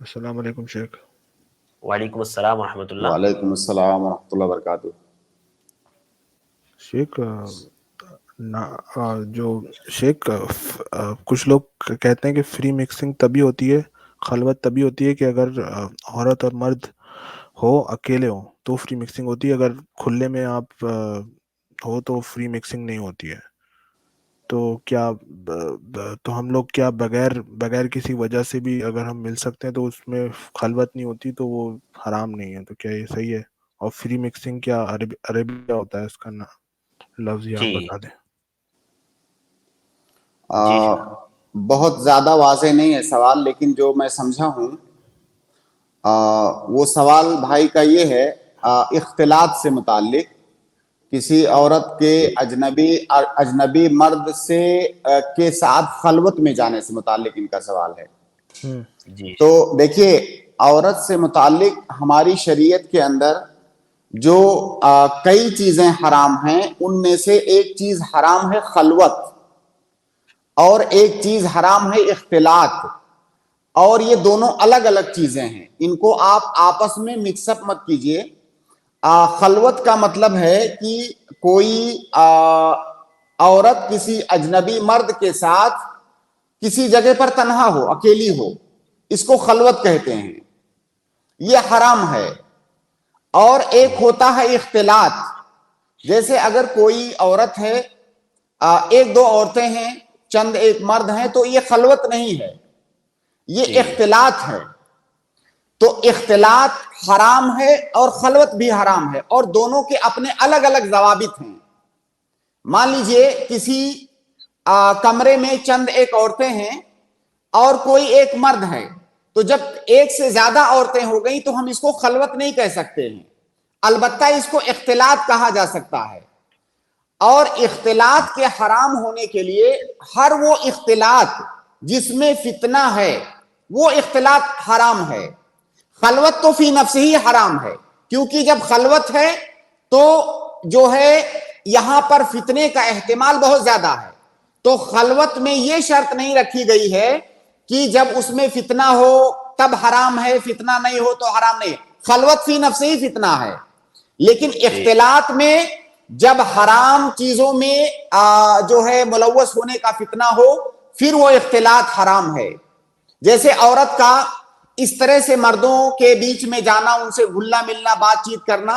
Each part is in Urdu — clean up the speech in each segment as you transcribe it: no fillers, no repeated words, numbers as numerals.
السلام علیکم شیخ۔ وعلیکم السلام ورحمۃ اللہ۔ وعلیکم السلام ورحمۃ اللہ وبرکاتہ۔ شیخ جو شیخ کچھ لوگ کہتے ہیں کہ فری مکسنگ تبھی ہوتی ہے، خلوت تبھی ہوتی ہے کہ اگر عورت اور مرد ہو، اکیلے ہوں تو فری مکسنگ ہوتی ہے، اگر کھلے میں آپ ہو تو فری مکسنگ نہیں ہوتی ہے۔ تو کیا تو ہم لوگ کیا بغیر کسی وجہ سے بھی اگر ہم مل سکتے ہیں تو اس میں خلوت نہیں ہوتی تو وہ حرام نہیں ہے؟ تو کیا یہ صحیح ہے؟ اور فری مکسنگ کیا عربی کیا ہوتا ہے اس کا لفظ یہ آپ جی بتا دیں۔ جی شیخ۔ بہت زیادہ واضح نہیں ہے سوال، لیکن جو میں سمجھا ہوں وہ سوال بھائی کا یہ ہے، اختلاط سے متعلق، کسی عورت کے اجنبی مرد سے کے ساتھ خلوت میں جانے سے متعلق ان کا سوال ہے۔ جی تو دیکھیے، عورت سے متعلق ہماری شریعت کے اندر جو کئی چیزیں حرام ہیں، ان میں سے ایک چیز حرام ہے خلوت، اور ایک چیز حرام ہے اختلاط، اور یہ دونوں الگ الگ چیزیں ہیں، ان کو آپ آپس میں مکس اپ مت کیجئے۔ خلوت کا مطلب ہے کہ کوئی عورت کسی اجنبی مرد کے ساتھ کسی جگہ پر تنہا ہو، اکیلی ہو، اس کو خلوت کہتے ہیں، یہ حرام ہے۔ اور ایک ہوتا ہے اختلاط، جیسے اگر کوئی عورت ہے، ایک دو عورتیں ہیں، چند ایک مرد ہیں، تو یہ خلوت نہیں ہے، یہ اختلاط ہے۔ تو اختلاط حرام ہے اور خلوت بھی حرام ہے، اور دونوں کے اپنے الگ الگ ضوابط ہیں۔ مان لیجئے کسی کمرے میں چند ایک عورتیں ہیں اور کوئی ایک مرد ہے، تو جب ایک سے زیادہ عورتیں ہو گئیں تو ہم اس کو خلوت نہیں کہہ سکتے ہیں، البتہ اس کو اختلاط کہا جا سکتا ہے۔ اور اختلاط کے حرام ہونے کے لیے ہر وہ اختلاط جس میں فتنہ ہے وہ اختلاط حرام ہے۔ خلوت تو فی نفس ہی حرام ہے، کیونکہ جب خلوت ہے تو جو ہے یہاں پر فتنے کا احتمال بہت زیادہ ہے، تو خلوت میں یہ شرط نہیں رکھی گئی ہے کہ جب اس میں فتنہ ہو تب حرام ہے، فتنہ نہیں ہو تو حرام نہیں ہے۔ خلوت فی نفس ہی فتنہ ہے، لیکن اختلاط میں جب حرام چیزوں میں جو ہے ملوث ہونے کا فتنہ ہو، پھر وہ اختلاط حرام ہے۔ جیسے عورت کا اس طرح سے مردوں کے بیچ میں جانا، ان سے گھلنا ملنا، بات چیت کرنا،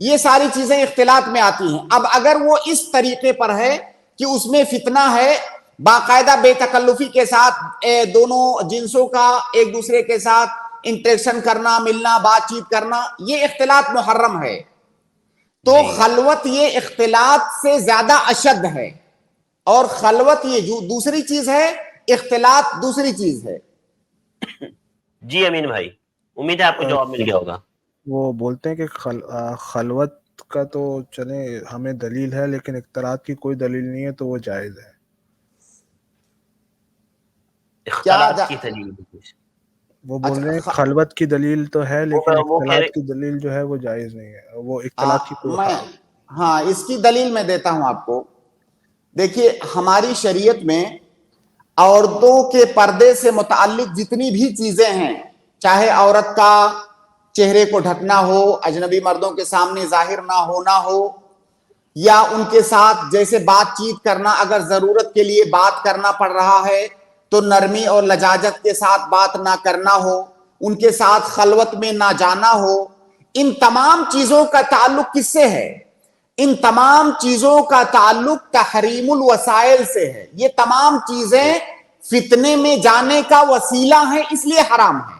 یہ ساری چیزیں اختلاط میں آتی ہیں۔ اب اگر وہ اس طریقے پر ہے کہ اس میں فتنہ ہے، باقاعدہ بے تکلفی کے ساتھ دونوں جنسوں کا ایک دوسرے کے ساتھ انٹریکشن کرنا، ملنا، بات چیت کرنا، یہ اختلاط محرم ہے۔ تو خلوت یہ اختلاط سے زیادہ اشد ہے، اور خلوت یہ جو دوسری چیز ہے، اختلاط دوسری چیز ہے۔ جی امین بھائی، امید ہے آپ کو جواب مل گیا ہوگا۔ وہ بولتے ہیں کہ خلوت کا تو چلے ہمیں دلیل ہے، لیکن اختلاط کی کوئی دلیل نہیں ہے تو وہ جائز ہے۔ اختلاط کی دلیل وہ بول رہے ہیں خلوت کی دلیل تو ہے لیکن اختلاط کی دلیل جو ہے وہ جائز نہیں ہے، وہ اختلاط کی کوئی ہاں اس کی دلیل میں دیتا ہوں آپ کو۔ دیکھیے، ہماری شریعت میں عورتوں کے پردے سے متعلق جتنی بھی چیزیں ہیں، چاہے عورت کا چہرے کو ڈھکنا ہو، اجنبی مردوں کے سامنے ظاہر نہ ہونا ہو، یا ان کے ساتھ جیسے بات چیت کرنا، اگر ضرورت کے لیے بات کرنا پڑ رہا ہے تو نرمی اور لجاجت کے ساتھ بات نہ کرنا ہو، ان کے ساتھ خلوت میں نہ جانا ہو، ان تمام چیزوں کا تعلق کس سے ہے؟ ان تمام چیزوں کا تعلق تحریم الوسائل سے ہے۔ یہ تمام چیزیں فتنے میں جانے کا وسیلہ ہیں، اس لیے حرام ہے۔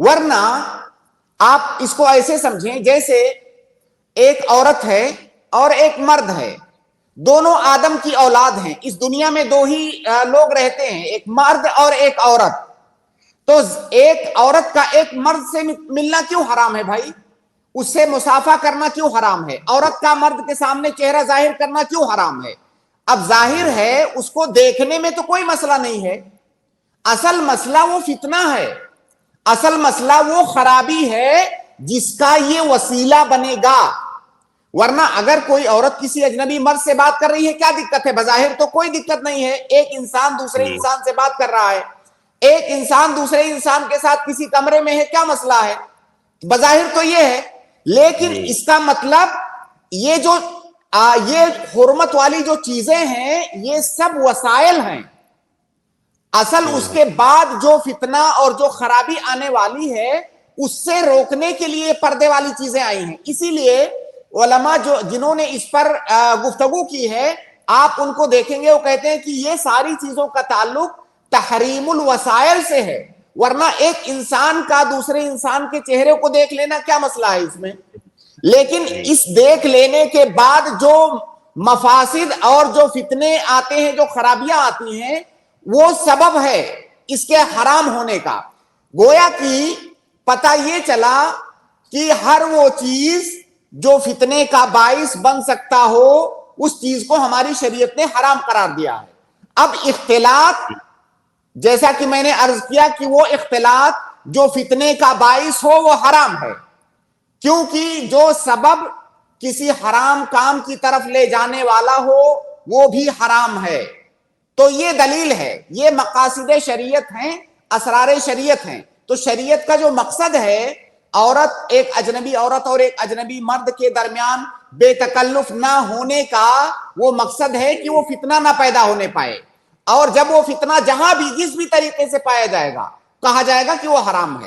ورنہ آپ اس کو ایسے سمجھیں جیسے ایک عورت ہے اور ایک مرد ہے، دونوں آدم کی اولاد ہیں، اس دنیا میں دو ہی لوگ رہتے ہیں، ایک مرد اور ایک عورت، تو ایک عورت کا ایک مرد سے ملنا کیوں حرام ہے بھائی؟ اس سے مصافحہ کرنا کیوں حرام ہے؟ عورت کا مرد کے سامنے چہرہ ظاہر کرنا کیوں حرام ہے؟ اب ظاہر ہے اس کو دیکھنے میں تو کوئی مسئلہ نہیں ہے، اصل مسئلہ وہ فتنہ ہے، اصل مسئلہ وہ خرابی ہے جس کا یہ وسیلہ بنے گا۔ ورنہ اگر کوئی عورت کسی اجنبی مرد سے بات کر رہی ہے، کیا دقت ہے؟ بظاہر تو کوئی دقت نہیں ہے، ایک انسان دوسرے انسان سے بات کر رہا ہے، ایک انسان دوسرے انسان کے ساتھ کسی کمرے میں ہے، کیا مسئلہ ہے؟ بظاہر تو یہ ہے، لیکن اس کا مطلب یہ جو یہ حرمت والی جو چیزیں ہیں یہ سب وسائل ہیں، اصل اس کے بعد جو فتنہ اور جو خرابی آنے والی ہے اس سے روکنے کے لیے پردے والی چیزیں آئی ہیں۔ اسی لیے علماء جنہوں نے اس پر گفتگو کی ہے، آپ ان کو دیکھیں گے وہ کہتے ہیں کہ یہ ساری چیزوں کا تعلق تحریم الوسائل سے ہے، ورنہ ایک انسان کا دوسرے انسان کے چہرے کو دیکھ لینا کیا مسئلہ ہے اس میں؟ لیکن اس دیکھ لینے کے بعد جو مفاسد اور جو فتنے آتے ہیں، جو خرابیاں آتی ہیں، وہ سبب ہے اس کے حرام ہونے کا۔ گویا کہ پتہ یہ چلا کہ ہر وہ چیز جو فتنے کا باعث بن سکتا ہو اس چیز کو ہماری شریعت نے حرام قرار دیا ہے۔ اب اختلاط، جیسا کہ میں نے عرض کیا کہ وہ اختلاط جو فتنے کا باعث ہو وہ حرام ہے، کیونکہ جو سبب کسی حرام کام کی طرف لے جانے والا ہو وہ بھی حرام ہے۔ تو یہ دلیل ہے، یہ مقاصد شریعت ہیں، اسرار شریعت ہیں۔ تو شریعت کا جو مقصد ہے عورت، ایک اجنبی عورت اور ایک اجنبی مرد کے درمیان بے تکلف نہ ہونے کا، وہ مقصد ہے کہ وہ فتنہ نہ پیدا ہونے پائے، اور جب وہ فتنہ جہاں بھی جس بھی طریقے سے پایا جائے گا کہا جائے گا کہ وہ حرام ہے۔